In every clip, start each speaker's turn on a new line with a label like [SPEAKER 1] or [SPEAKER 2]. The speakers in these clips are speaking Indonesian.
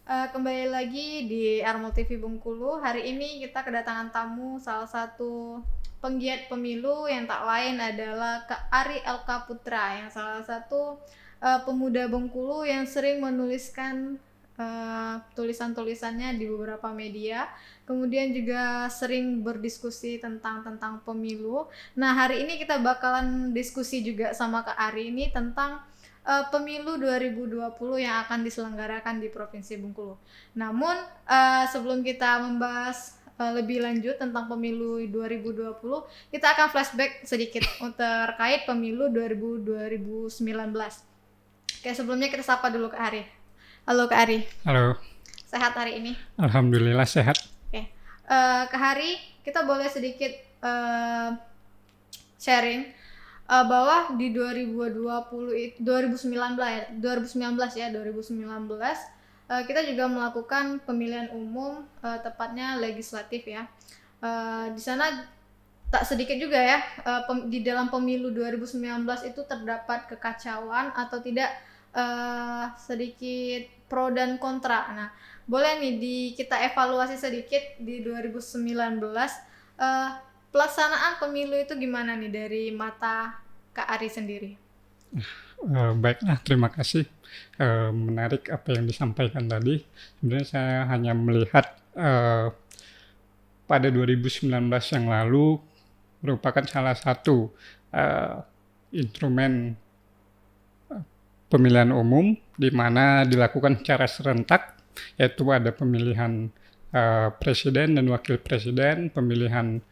[SPEAKER 1] Kembali lagi di Armul TV Bengkulu. Hari ini kita kedatangan tamu, salah satu penggiat pemilu yang tak lain adalah Kak Ari Elka Putra, yang salah satu pemuda Bengkulu yang sering menuliskan tulisan-tulisannya di beberapa media. Kemudian juga sering berdiskusi tentang pemilu. Nah, hari ini kita bakalan diskusi juga sama Kak Ari ini tentang pemilu 2020 yang akan diselenggarakan di Provinsi Bengkulu. Namun sebelum kita membahas lebih lanjut tentang pemilu 2020, kita akan flashback sedikit terkait pemilu 2019. Oke, sebelumnya kita sapa dulu Kak Ari. Halo Kak Ari.
[SPEAKER 2] Halo,
[SPEAKER 1] Sehat hari ini?
[SPEAKER 2] alhamdulillah sehat.
[SPEAKER 1] Oke. Kak Hari, kita boleh sedikit sharing bahwa di 2019 kita juga melakukan pemilihan umum, tepatnya legislatif ya. Di sana tak sedikit juga ya, di dalam pemilu 2019 itu terdapat kekacauan atau tidak, sedikit pro dan kontra. Nah, boleh nih kita evaluasi sedikit di 2019, pelaksanaan pemilu itu gimana nih dari mata Kak Ari sendiri?
[SPEAKER 2] Baiklah, terima kasih. Menarik apa yang disampaikan tadi. Sebenarnya saya hanya melihat pada 2019 yang lalu merupakan salah satu instrumen pemilihan umum di mana dilakukan secara serentak, yaitu ada pemilihan presiden dan wakil presiden, pemilihan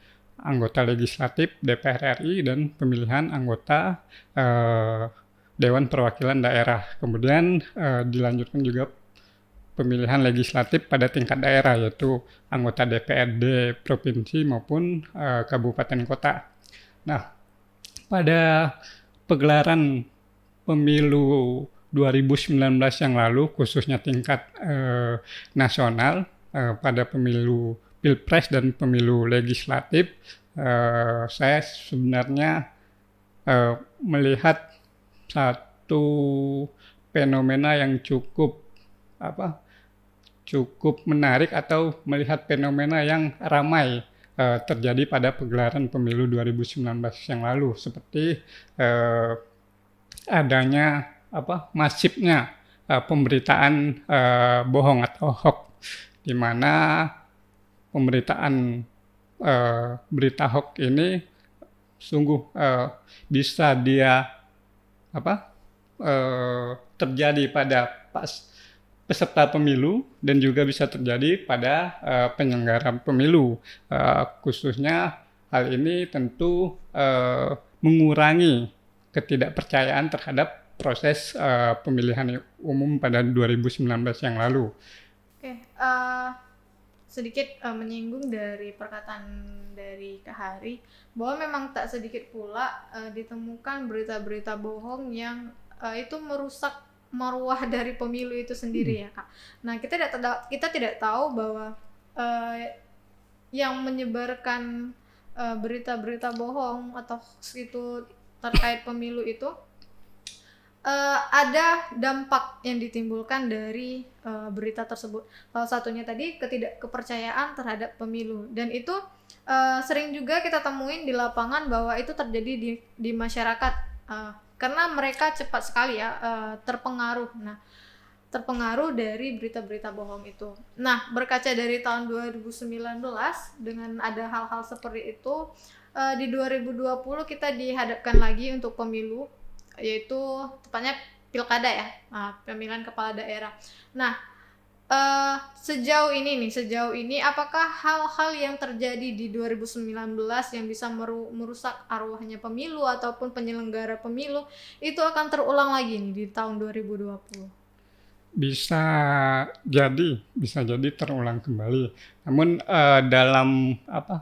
[SPEAKER 2] anggota legislatif DPR RI, dan pemilihan anggota Dewan Perwakilan Daerah. Kemudian dilanjutkan juga pemilihan legislatif pada tingkat daerah, yaitu anggota DPRD provinsi maupun kabupaten kota. Nah, pada pegelaran pemilu 2019 yang lalu, khususnya tingkat nasional, pada pemilu Pilpres dan pemilu legislatif, saya sebenarnya melihat satu fenomena yang cukup menarik, atau melihat fenomena yang ramai terjadi pada pegelaran pemilu 2019 yang lalu, seperti adanya masifnya pemberitaan bohong atau hoax, di mana pemberitaan berita hoax ini sungguh bisa dia terjadi pada peserta pemilu dan juga bisa terjadi pada penyelenggara pemilu. Khususnya hal ini tentu mengurangi ketidakpercayaan terhadap proses pemilihan umum pada 2019 yang lalu.
[SPEAKER 1] Oke, sedikit menyinggung dari perkataan dari Kak Hari, bahwa memang tak sedikit pula ditemukan berita-berita bohong yang itu merusak marwah dari pemilu itu sendiri ya Kak. Nah, kita tidak tahu bahwa yang menyebarkan berita-berita bohong atau itu terkait pemilu itu ada dampak yang ditimbulkan dari berita tersebut. Salah satunya tadi ketidakkepercayaan terhadap pemilu, dan itu sering juga kita temuin di lapangan bahwa itu terjadi di masyarakat, karena mereka cepat sekali ya terpengaruh dari berita-berita bohong itu. Nah, berkaca dari tahun 2019 dengan ada hal-hal seperti itu, di 2020 kita dihadapkan lagi untuk pemilu, yaitu tepatnya pilkada ya, pemilihan kepala daerah. Nah, sejauh ini apakah hal-hal yang terjadi di 2019 yang bisa merusak arwahnya pemilu ataupun penyelenggara pemilu itu akan terulang lagi nih di tahun 2020?
[SPEAKER 2] Bisa jadi terulang kembali. Namun dalam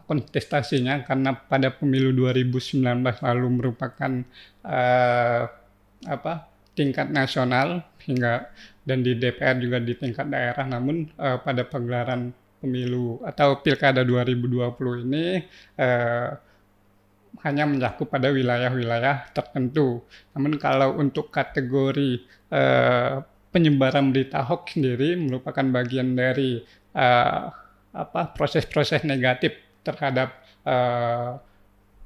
[SPEAKER 2] kontestasinya, karena pada pemilu 2019 lalu merupakan tingkat nasional hingga dan di DPR juga di tingkat daerah, namun pada pegelaran pemilu atau pilkada 2020 ini hanya mencakup pada wilayah-wilayah tertentu. Namun kalau untuk kategori penyebaran berita hoax sendiri merupakan bagian dari eh, proses-proses negatif terhadap eh,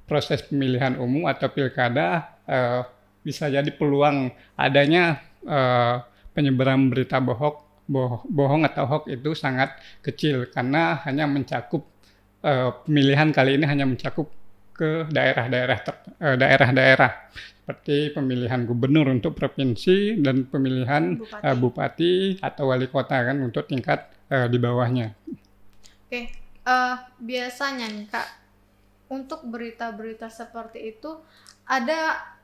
[SPEAKER 2] proses pemilihan umum atau pilkada. Bisa jadi peluang adanya penyebaran berita bohong atau hoax itu sangat kecil karena hanya mencakup pemilihan kali ini hanya mencakup ke daerah-daerah seperti pemilihan gubernur untuk provinsi dan pemilihan bupati atau wali kota kan untuk tingkat di bawahnya.
[SPEAKER 1] Oke, biasanya nih Kak, untuk berita-berita seperti itu ada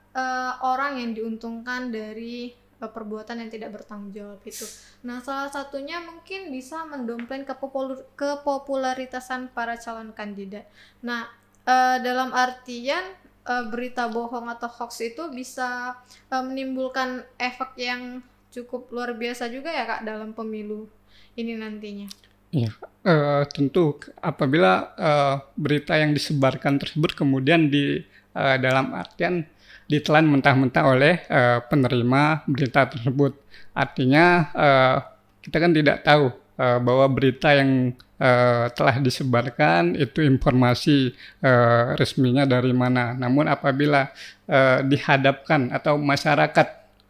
[SPEAKER 1] orang yang diuntungkan dari perbuatan yang tidak bertanggung jawab itu. Nah, salah satunya mungkin bisa mendompleng kepopularitasan para calon kandidat. Nah, dalam artian berita bohong atau hoax itu bisa menimbulkan efek yang cukup luar biasa juga ya Kak dalam pemilu ini nantinya.
[SPEAKER 2] Ya, tentu apabila berita yang disebarkan tersebut kemudian dalam artian ditelan mentah-mentah oleh penerima berita tersebut. Artinya kita kan tidak tahu bahwa berita yang telah disebarkan itu informasi resminya dari mana. Namun apabila dihadapkan atau masyarakat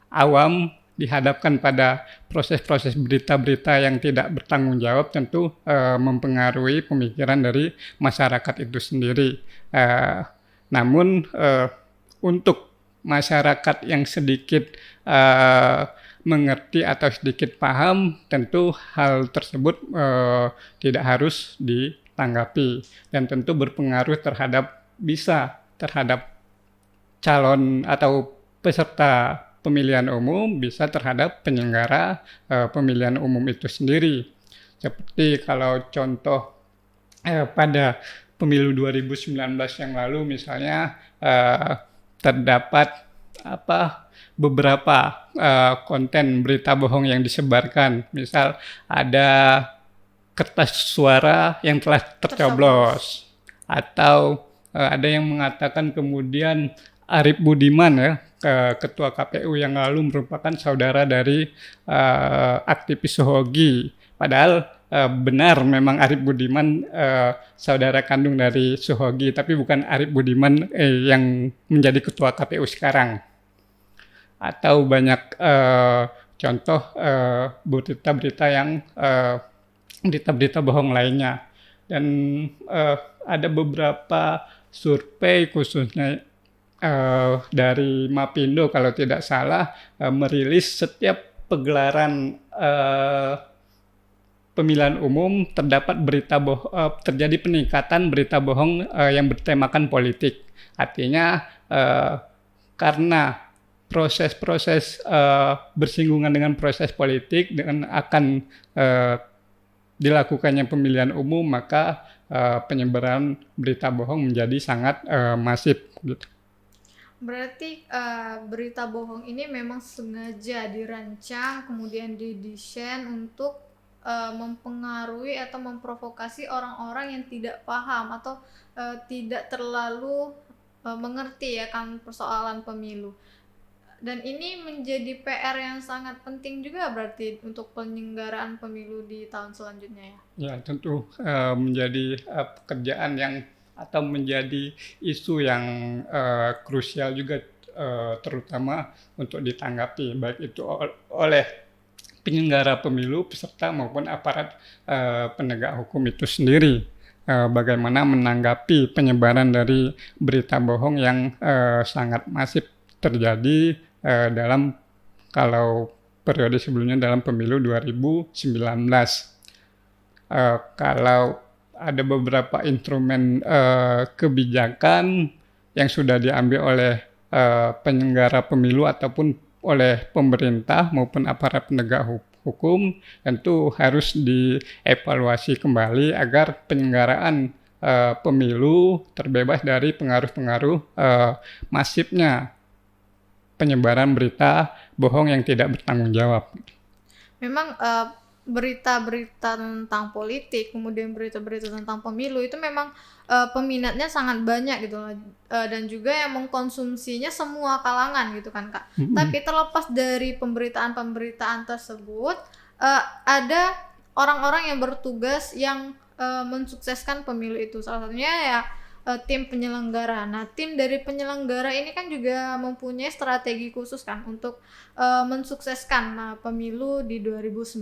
[SPEAKER 2] awam dihadapkan pada proses-proses berita-berita yang tidak bertanggung jawab, tentu mempengaruhi pemikiran dari masyarakat itu sendiri. Namun untuk masyarakat yang sedikit mengerti atau sedikit paham, tentu hal tersebut tidak harus ditanggapi dan tentu berpengaruh terhadap calon atau peserta pemilihan umum, bisa terhadap penyelenggara pemilihan umum itu sendiri. Seperti kalau contoh pada pemilu 2019 yang lalu misalnya terdapat beberapa konten berita bohong yang disebarkan. Misal ada kertas suara yang telah tercoblos atau ada yang mengatakan kemudian Arief Budiman ya, ketua KPU yang lalu merupakan saudara dari aktivis Suhogi. Padahal benar memang Arief Budiman saudara kandung dari Suhogi, tapi bukan Arief Budiman yang menjadi ketua KPU sekarang. Atau banyak contoh berita-berita bohong lainnya. Dan ada beberapa survei khususnya dari Mapindo kalau tidak salah merilis setiap pegelaran pemilihan umum terjadi peningkatan berita bohong yang bertemakan politik. Artinya karena proses-proses bersinggungan dengan proses politik dengan akan dilakukannya pemilihan umum, maka penyebaran berita bohong menjadi sangat masif gitu.
[SPEAKER 1] Berarti berita bohong ini memang sengaja dirancang kemudian didesain untuk mempengaruhi atau memprovokasi orang-orang yang tidak paham atau tidak terlalu mengerti ya kan persoalan pemilu. Dan ini menjadi PR yang sangat penting juga berarti untuk penyelenggaraan pemilu di tahun selanjutnya ya.
[SPEAKER 2] Ya, tentu menjadi pekerjaan yang atau menjadi isu yang krusial juga terutama untuk ditanggapi baik itu oleh penyelenggara pemilu, peserta maupun aparat penegak hukum itu sendiri. Bagaimana menanggapi penyebaran dari berita bohong yang sangat masif terjadi dalam kalau periode sebelumnya dalam pemilu 2019. Kalau ada beberapa instrumen kebijakan yang sudah diambil oleh penyelenggara pemilu ataupun oleh pemerintah maupun aparat penegak hukum, tentu harus dievaluasi kembali agar penyelenggaraan pemilu terbebas dari pengaruh-pengaruh masifnya penyebaran berita bohong yang tidak bertanggung jawab.
[SPEAKER 1] Memang berita-berita tentang politik, kemudian berita-berita tentang pemilu itu memang peminatnya sangat banyak gitu loh. Dan juga yang mengkonsumsinya semua kalangan gitu kan Kak. Tapi terlepas dari pemberitaan-pemberitaan tersebut, ada orang-orang yang bertugas yang mensukseskan pemilu itu. Salah satunya ya tim penyelenggara. Nah, tim dari penyelenggara ini kan juga mempunyai strategi khusus kan untuk mensukseskan pemilu di 2019.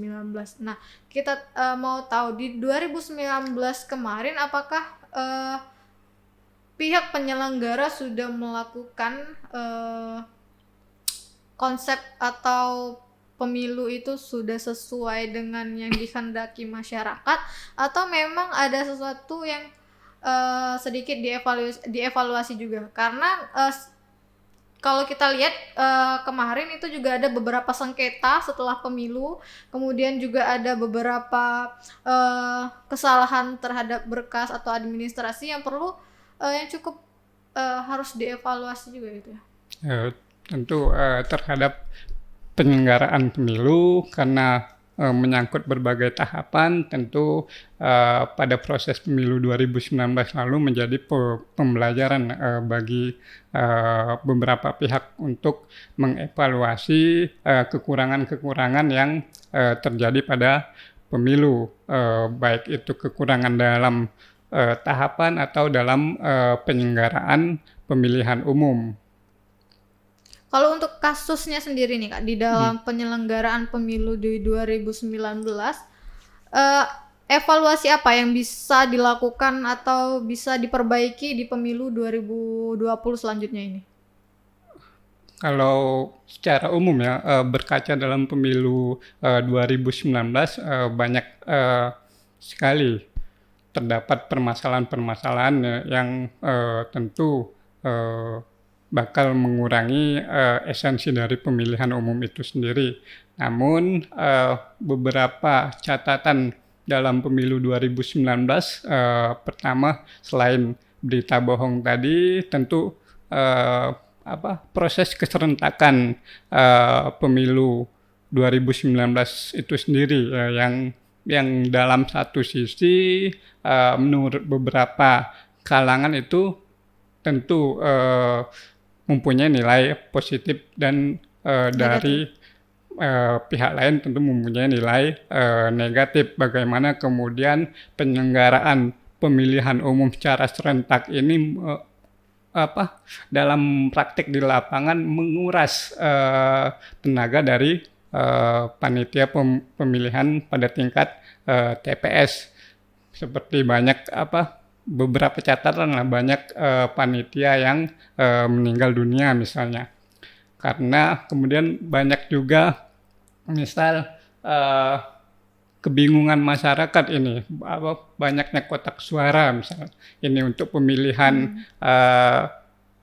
[SPEAKER 1] Nah, kita mau tahu di 2019 kemarin apakah pihak penyelenggara sudah melakukan konsep atau pemilu itu sudah sesuai dengan yang dikehendaki masyarakat, atau memang ada sesuatu yang sedikit dievaluasi juga, karena kalau kita lihat kemarin itu juga ada beberapa sengketa setelah pemilu, kemudian juga ada beberapa kesalahan terhadap berkas atau administrasi yang perlu yang cukup harus dievaluasi juga gitu ya.
[SPEAKER 2] Tentu terhadap penyelenggaraan pemilu karena menyangkut berbagai tahapan, tentu pada proses pemilu 2019 lalu menjadi pembelajaran bagi beberapa pihak untuk mengevaluasi kekurangan-kekurangan yang terjadi pada pemilu, baik itu kekurangan dalam tahapan atau dalam penyelenggaraan pemilihan umum.
[SPEAKER 1] Kalau untuk kasusnya sendiri nih Kak, di dalam penyelenggaraan pemilu di 2019, evaluasi apa yang bisa dilakukan atau bisa diperbaiki di pemilu 2020 selanjutnya ini?
[SPEAKER 2] Kalau secara umum ya, berkaca dalam pemilu 2019, banyak sekali terdapat permasalahan-permasalahan yang tentu bakal mengurangi esensi dari pemilihan umum itu sendiri. Namun beberapa catatan dalam pemilu 2019, pertama selain berita bohong tadi, tentu proses keserentakan pemilu 2019 itu sendiri yang dalam satu sisi menurut beberapa kalangan itu tentu mempunyai nilai positif dan dari pihak lain tentu mempunyai nilai negatif. Bagaimana kemudian penyelenggaraan pemilihan umum secara serentak ini dalam praktik di lapangan menguras tenaga dari panitia pemilihan pada tingkat TPS. Seperti banyak beberapa catatan lah, banyak panitia yang meninggal dunia misalnya, karena kemudian banyak juga misal kebingungan masyarakat ini, banyaknya kotak suara misalnya, ini untuk pemilihan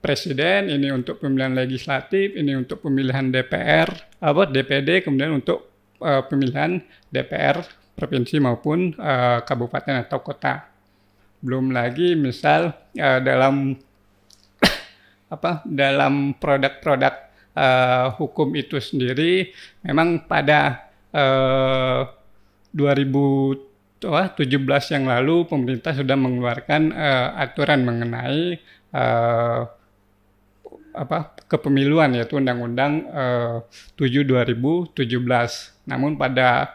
[SPEAKER 2] presiden, ini untuk pemilihan legislatif, ini untuk pemilihan DPR, DPD, kemudian untuk pemilihan DPR provinsi maupun kabupaten atau kota. Belum lagi misal dalam dalam produk-produk hukum itu sendiri, memang pada 2017 yang lalu pemerintah sudah mengeluarkan aturan mengenai kepemiluan, yaitu Undang-Undang 7/2017. Namun pada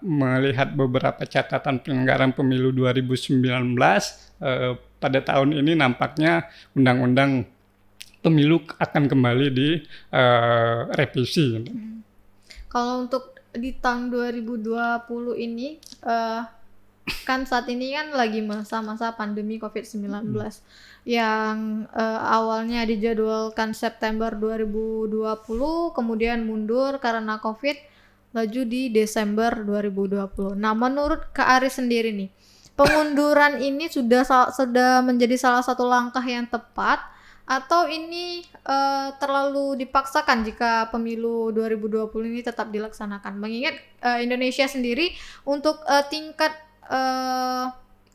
[SPEAKER 2] melihat beberapa catatan penyelenggaraan pemilu 2019, pada tahun ini nampaknya Undang-Undang Pemilu akan kembali direvisi.
[SPEAKER 1] Kalau untuk di tahun 2020 ini, kan saat ini kan lagi masa-masa pandemi COVID-19 yang awalnya dijadwalkan September 2020, kemudian mundur karena COVID, laju di Desember 2020. Nah, menurut Kak Aris sendiri nih, pengunduran ini sudah menjadi salah satu langkah yang tepat, atau ini terlalu dipaksakan jika pemilu 2020 ini tetap dilaksanakan? Mengingat Indonesia sendiri untuk tingkat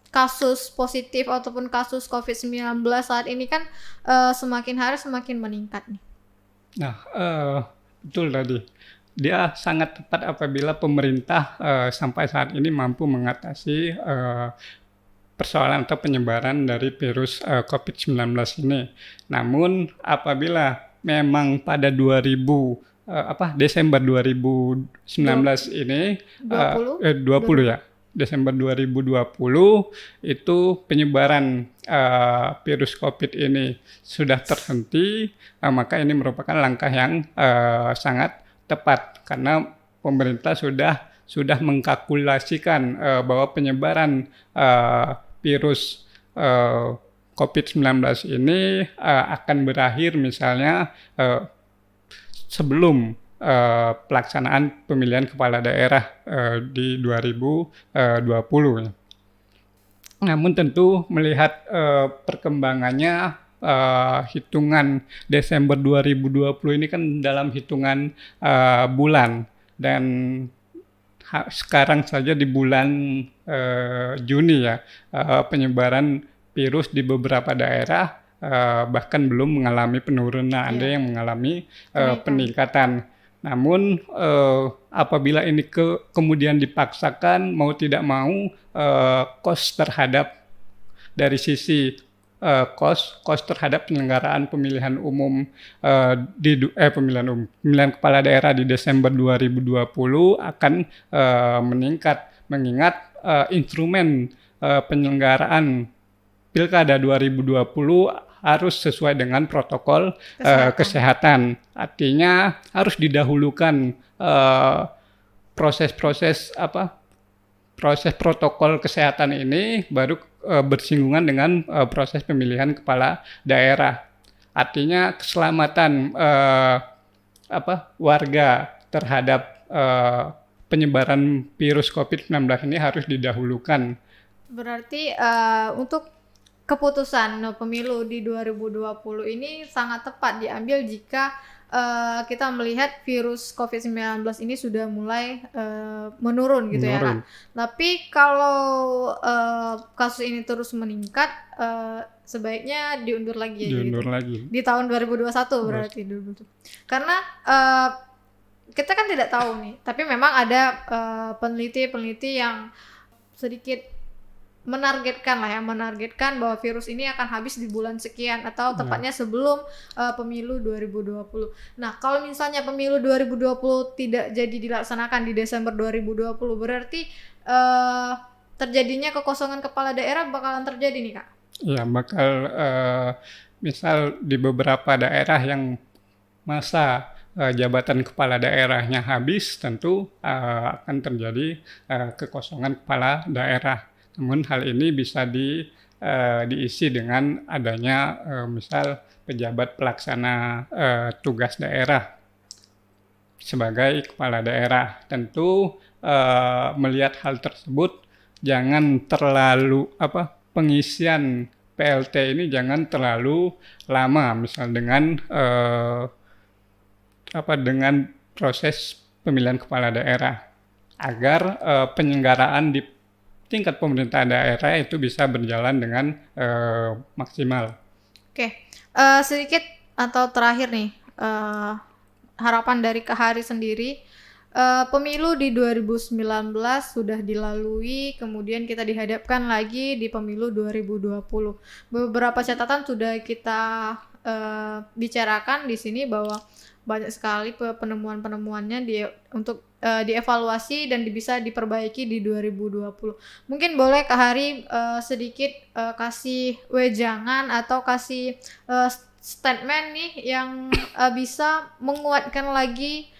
[SPEAKER 1] kasus positif ataupun kasus COVID-19 saat ini kan semakin hari semakin meningkat nih.
[SPEAKER 2] Nah, betul tadi. dia sangat tepat apabila pemerintah sampai saat ini mampu mengatasi persoalan atau penyebaran dari virus COVID-19 ini. Namun apabila memang pada Desember 2019 ini 20 ya. Desember 2020 itu penyebaran virus COVID ini sudah terhenti, maka ini merupakan langkah yang sangat tepat karena pemerintah sudah mengkalkulasikan bahwa penyebaran virus COVID-19 ini akan berakhir misalnya sebelum pelaksanaan pemilihan kepala daerah di 2020. Namun tentu melihat perkembangannya hitungan Desember 2020 ini kan dalam hitungan bulan, dan sekarang saja di bulan Juni ya, penyebaran virus di beberapa daerah bahkan belum mengalami penurunan, ada yang mengalami peningkatan. Namun apabila ini kemudian dipaksakan mau tidak mau, cost terhadap dari sisi cost terhadap penyelenggaraan pemilihan umum pemilihan kepala daerah di Desember 2020 akan meningkat, mengingat instrumen penyelenggaraan Pilkada 2020 harus sesuai dengan protokol kesehatan. Artinya harus didahulukan proses protokol kesehatan ini baru bersinggungan dengan proses pemilihan kepala daerah. Artinya keselamatan warga terhadap penyebaran virus COVID-19 ini harus didahulukan.
[SPEAKER 1] Berarti untuk keputusan pemilu di 2020 ini sangat tepat diambil jika kita melihat virus COVID-19 ini sudah mulai menurun gitu ya Kak. Tapi kalau kasus ini terus meningkat, sebaiknya diundur lagi ya. Di tahun 2021 berarti dulu. Karena kita kan tidak tahu nih, tapi memang ada peneliti yang sedikit menargetkan bahwa virus ini akan habis di bulan sekian atau tepatnya sebelum pemilu 2020. Nah, kalau misalnya pemilu 2020 tidak jadi dilaksanakan di Desember 2020, berarti terjadinya kekosongan kepala daerah bakalan terjadi nih Kak?
[SPEAKER 2] Ya, bakal misal di beberapa daerah yang masa jabatan kepala daerahnya habis, tentu akan terjadi kekosongan kepala daerah. Namun hal ini bisa diisi dengan adanya misal pejabat pelaksana tugas daerah sebagai kepala daerah. Tentu melihat hal tersebut jangan terlalu pengisian PLT ini jangan terlalu lama, misal dengan proses pemilihan kepala daerah, agar penyelenggaraan di tingkat pemerintah daerah itu bisa berjalan dengan maksimal.
[SPEAKER 1] Oke, sedikit atau terakhir nih, harapan dari Kak Hari sendiri, pemilu di 2019 sudah dilalui, kemudian kita dihadapkan lagi di pemilu 2020. Beberapa catatan sudah kita bicarakan di sini bahwa banyak sekali penemuan-penemuannya untuk dievaluasi dan bisa diperbaiki di 2020. Mungkin boleh Kak Hari sedikit kasih wejangan atau kasih statement nih yang bisa menguatkan lagi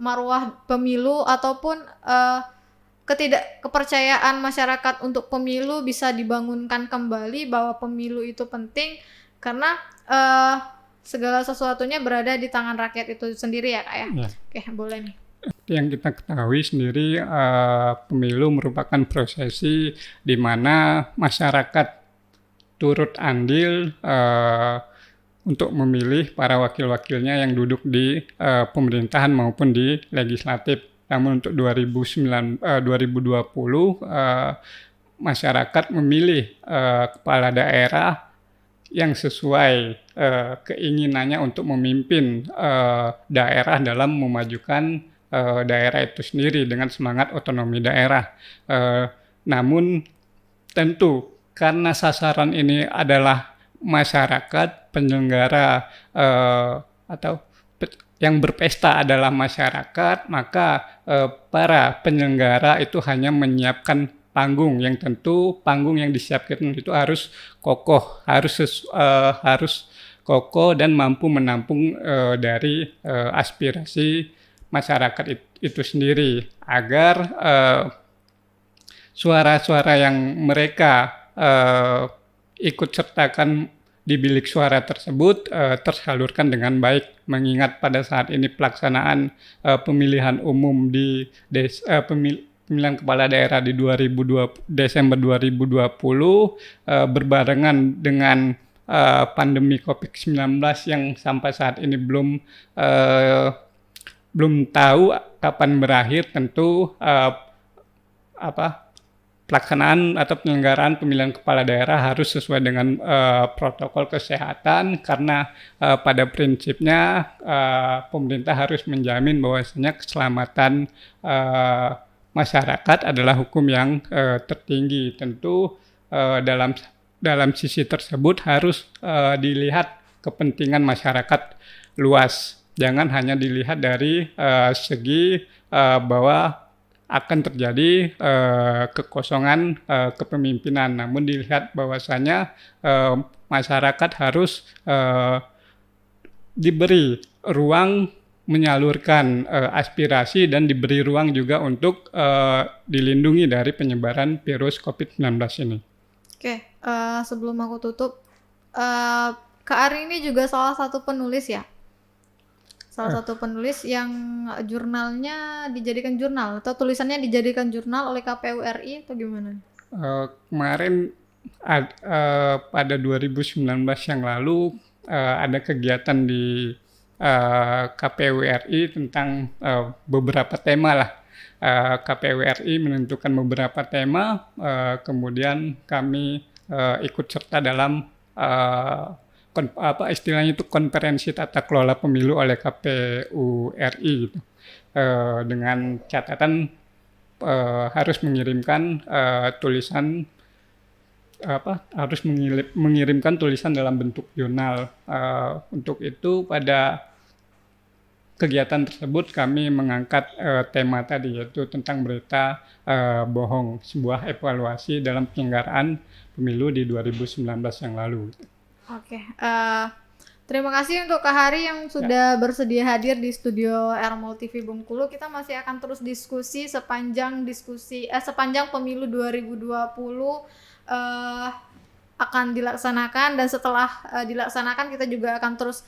[SPEAKER 1] marwah pemilu ataupun kepercayaan masyarakat untuk pemilu bisa dibangunkan kembali, bahwa pemilu itu penting karena segala sesuatunya berada di tangan rakyat itu sendiri ya Kak ya? Oke, boleh nih.
[SPEAKER 2] Yang kita ketahui sendiri, pemilu merupakan prosesi di mana masyarakat turut andil untuk memilih para wakil-wakilnya yang duduk di pemerintahan maupun di legislatif. Namun untuk 2020 masyarakat memilih kepala daerah yang sesuai keinginannya untuk memimpin daerah dalam memajukan daerah itu sendiri dengan semangat otonomi daerah. Namun tentu karena sasaran ini adalah masyarakat penyelenggara atau yang berpesta adalah masyarakat, maka para penyelenggara itu hanya menyiapkan panggung yang tentu panggung yang disiapkan itu harus kokoh, harus kokoh dan mampu menampung dari aspirasi masyarakat itu sendiri agar suara-suara yang mereka ikut sertakan di bilik suara tersebut tersalurkan dengan baik, mengingat pada saat ini pelaksanaan pemilihan umum di pemilihan kepala daerah di Desember 2020 berbarengan dengan pandemi COVID-19 yang sampai saat ini belum tahu kapan berakhir. Tentu pelaksanaan atau penyelenggaraan pemilihan kepala daerah harus sesuai dengan protokol kesehatan, karena pada prinsipnya pemerintah harus menjamin bahwasanya keselamatan masyarakat adalah hukum yang tertinggi. Tentu dalam sisi tersebut harus dilihat kepentingan masyarakat luas. Jangan hanya dilihat dari segi bahwa akan terjadi kekosongan kepemimpinan, namun dilihat bahwasanya masyarakat harus diberi ruang menyalurkan aspirasi dan diberi ruang juga untuk dilindungi dari penyebaran virus COVID-19 ini.
[SPEAKER 1] Oke, sebelum aku tutup, Kak Ari ini juga salah satu penulis ya? Salah satu penulis yang jurnalnya dijadikan jurnal atau tulisannya dijadikan jurnal oleh KPU RI atau gimana?
[SPEAKER 2] Kemarin pada 2019 yang lalu ada kegiatan di KPU RI tentang beberapa tema lah. KPU RI menentukan beberapa tema, kemudian kami ikut serta dalam istilahnya itu konferensi tata kelola pemilu oleh KPU RI gitu. Dengan catatan harus mengirimkan tulisan harus mengirimkan tulisan dalam bentuk jurnal. Untuk itu pada kegiatan tersebut kami mengangkat tema tadi, yaitu tentang berita bohong, sebuah evaluasi dalam penyelenggaraan pemilu di 2019 yang lalu.
[SPEAKER 1] Oke, terima kasih untuk Kak Hari yang sudah bersedia hadir di studio Ermol TV Bengkulu. Kita masih akan terus diskusi sepanjang pemilu 2020 akan dilaksanakan, dan setelah dilaksanakan kita juga akan terus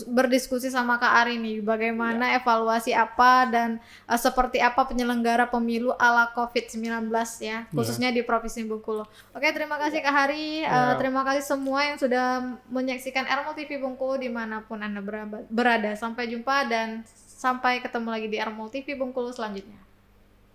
[SPEAKER 1] berdiskusi sama Kak Ari nih bagaimana evaluasi apa dan seperti apa penyelenggara pemilu ala COVID-19 ya, khususnya di Provinsi Bengkulu. Oke, terima kasih Kak Hari, terima kasih semua yang sudah menyaksikan Ermol TV Bengkulu dimanapun Anda berada. Sampai jumpa dan sampai ketemu lagi di Ermol TV Bengkulu selanjutnya.